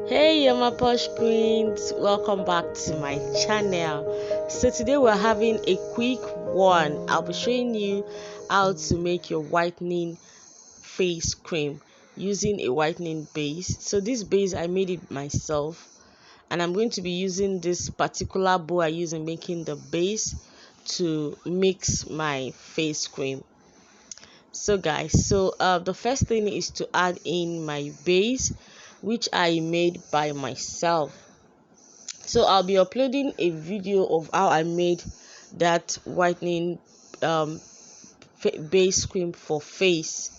Hey hormaposh queens, welcome back to my channel. So today we're having a quick one. I'll be showing you how to make your whitening face cream using a whitening base. So this base I made it myself, and I'm going to be using this particular bowl I use in making the base to mix my face cream. So guys, the first thing is to add in my base, which I made by myself. So I'll be uploading a video of how I made that whitening base cream for face.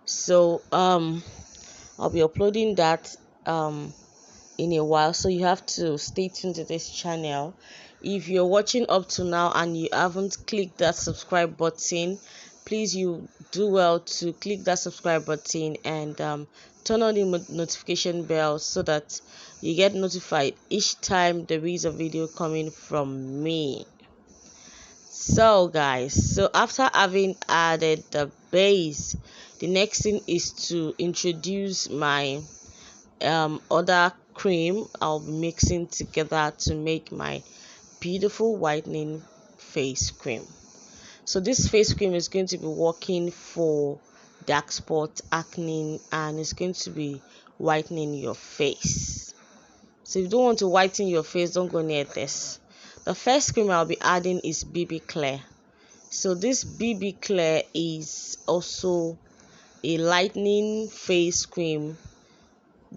So I'll be uploading that in a while, so you have to stay tuned to this channel. If you're watching up to now and you haven't clicked that subscribe button, please you do well to click that subscribe button and turn on the notification bell so that you get notified each time there is a video coming from me. So guys, after having added the base, the next thing is to introduce my other cream I'll be mixing together to make my beautiful whitening face cream. So this face cream is going to be working for dark spot, acne, and it's going to be whitening your face. So if you don't want to whiten your face, don't go near this. The first cream I'll be adding is BB Clear. So this BB Clear is also a lightening face cream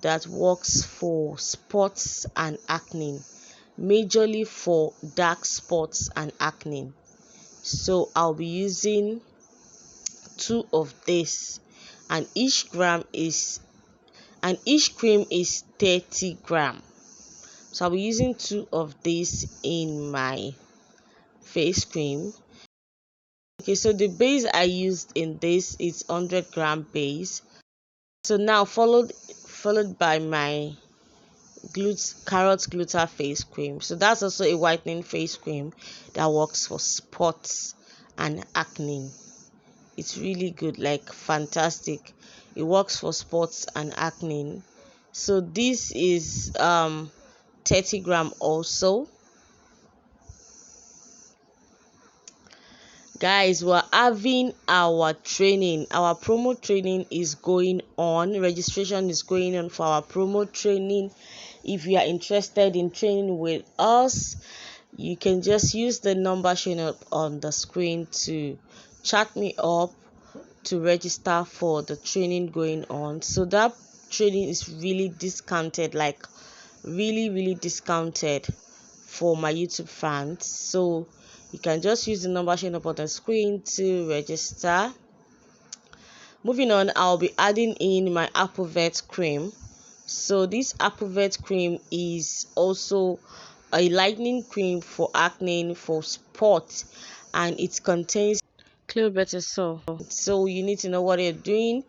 that works for spots and acne, majorly for dark spots and acne. So I'll be using 2 of this, and each cream is 30 grams. So I'll be using 2 of this in my face cream. Okay, so the base I used in this is 100-gram base. So now followed by my carrot gluta face cream. So that's also a whitening face cream that works for spots and acne. It's really good, like fantastic. It works for spots and acne. So this is 30 grams also. Guys, we're having our training. Our promo training is going on. Registration is going on for our promo training. If you are interested in training with us, you can just use the number showing up on the screen to chat me up to register for the training going on. So that training is really discounted, like really discounted for my YouTube fans. So you can just use the number showing up on the screen to register. Moving on, I'll be adding in my apple vet cream. So this apple vet cream is also a lightening cream for acne, for spots, and it contains cleobetasol. So you need to know what you're doing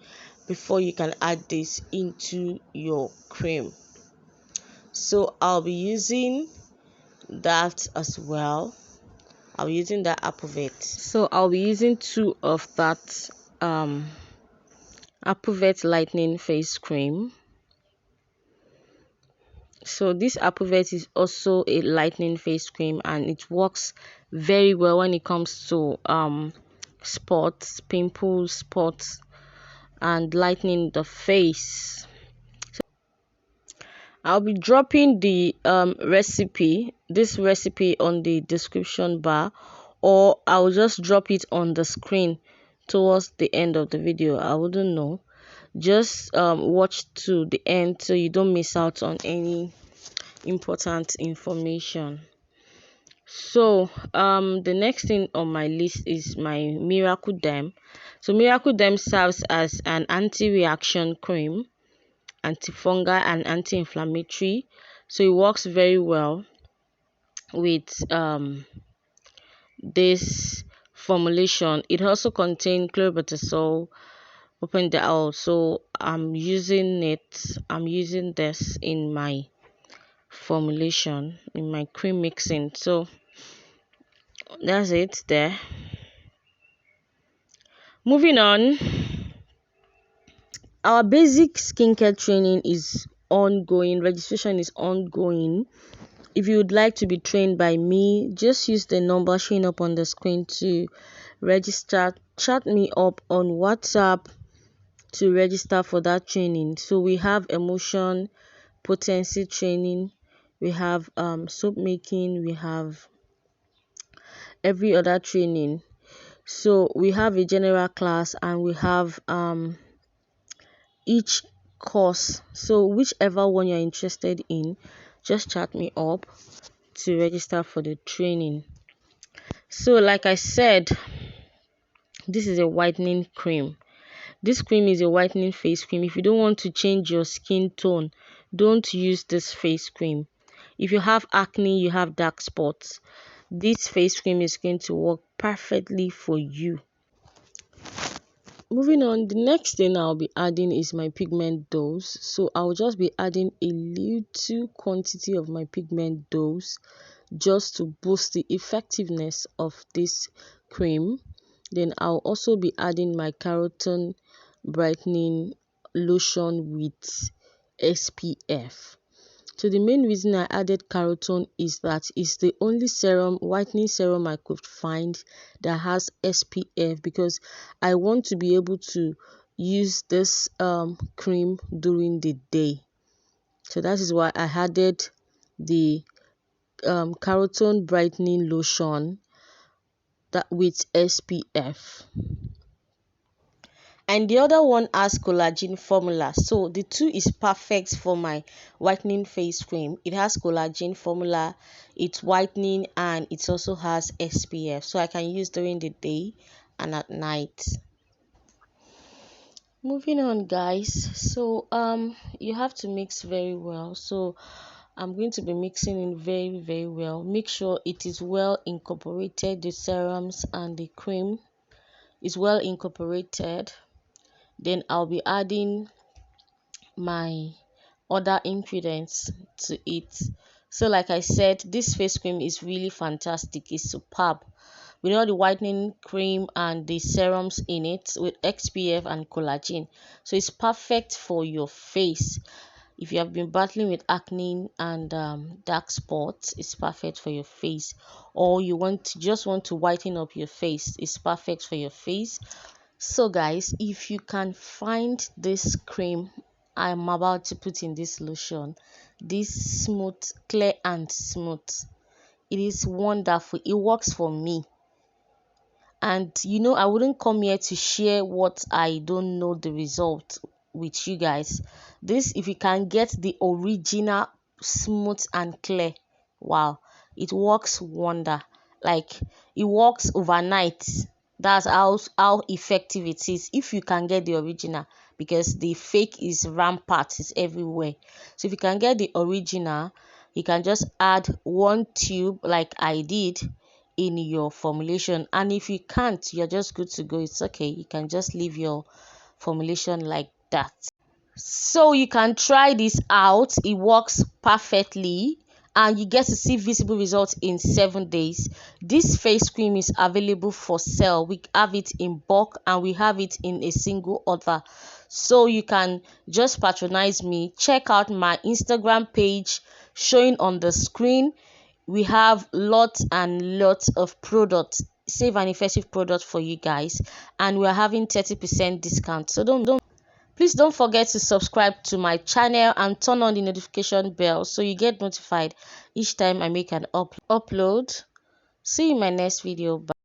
before you can add this into your cream. So I'll be using that as well. I'll be using that apple vet. So I'll be using 2 of that apple vet lightening face cream. So this apple vet is also a lightening face cream, and it works very well when it comes to spots, pimples, spots, and lightening the face. So I'll be dropping the this recipe on the description bar, or I'll just drop it on the screen towards the end of the video. I wouldn't know. Just watch to the end so you don't miss out on any important information. So the next thing on my list is my Miracle Derm. So Miracle Derm serves as an anti-reaction cream, antifungal and anti-inflammatory. So it works very well with this formulation. It also contains clobetasol, opendiol. So I'm using this in my formulation, in my cream mixing. So that's it there. Moving on, our basic skincare training is ongoing. Registration is ongoing. If you would like to be trained by me, just use the number showing up on the screen to register. Chat me up on WhatsApp to register for that training. So we have emotion potency training, we have soap making, we have every other training. So we have a general class and we have each course. So whichever one you're interested in, just chat me up to register for the training. So like I said, this is a whitening cream. This cream is a whitening face cream. If you don't want to change your skin tone, don't use this face cream. If you have acne, you have dark spots, this face cream is going to work perfectly for you. Moving on, the next thing I'll be adding is my pigment dose. So I'll just be adding a little quantity of my pigment dose just to boost the effectiveness of this cream. Then I'll also be adding my keratin brightening lotion with SPF. So the main reason I added keratin is that it's the only whitening serum I could find that has SPF, because I want to be able to use this cream during the day. So that is why I added the keratin brightening lotion that with SPF. And the other one has collagen formula. So the two is perfect for my whitening face cream. It has collagen formula, it's whitening, and it also has SPF, so I can use during the day and at night. Moving on, guys, so you have to mix very well. So I'm going to be mixing in very well. Make sure it is well incorporated, the serums and the cream is well incorporated. Then I'll be adding my other ingredients to it. So like I said, this face cream is really fantastic, it's superb with all the whitening cream and the serums in it with SPF and collagen. So it's perfect for your face. If you have been battling with acne and dark spots, it's perfect for your face. Or you just want to whiten up your face, it's perfect for your face. So guys, if you can find this cream I'm about to put in this lotion, this smooth, clear and smooth, it is wonderful. It works for me. And I wouldn't come here to share what I don't know the result with you guys. This, if you can get the original smooth and clear, wow, it works wonder. Like, it works overnight. That's how effective it is if you can get the original, because the fake is rampant, it's everywhere. So if you can get the original, you can just add one tube like I did in your formulation. And if you can't, you're just good to go. It's okay, you can just leave your formulation like that. So you can try this out, it works perfectly and you get to see visible results in 7 days. This face cream is available for sale. We have it in bulk and we have it in a single order, so you can just patronize me. Check out my Instagram page showing on the screen. We have lots and lots of products, safe and effective products for you guys, and we are having 30% discount. So please don't forget to subscribe to my channel and turn on the notification bell so you get notified each time I make an upload. See you in my next video. Bye.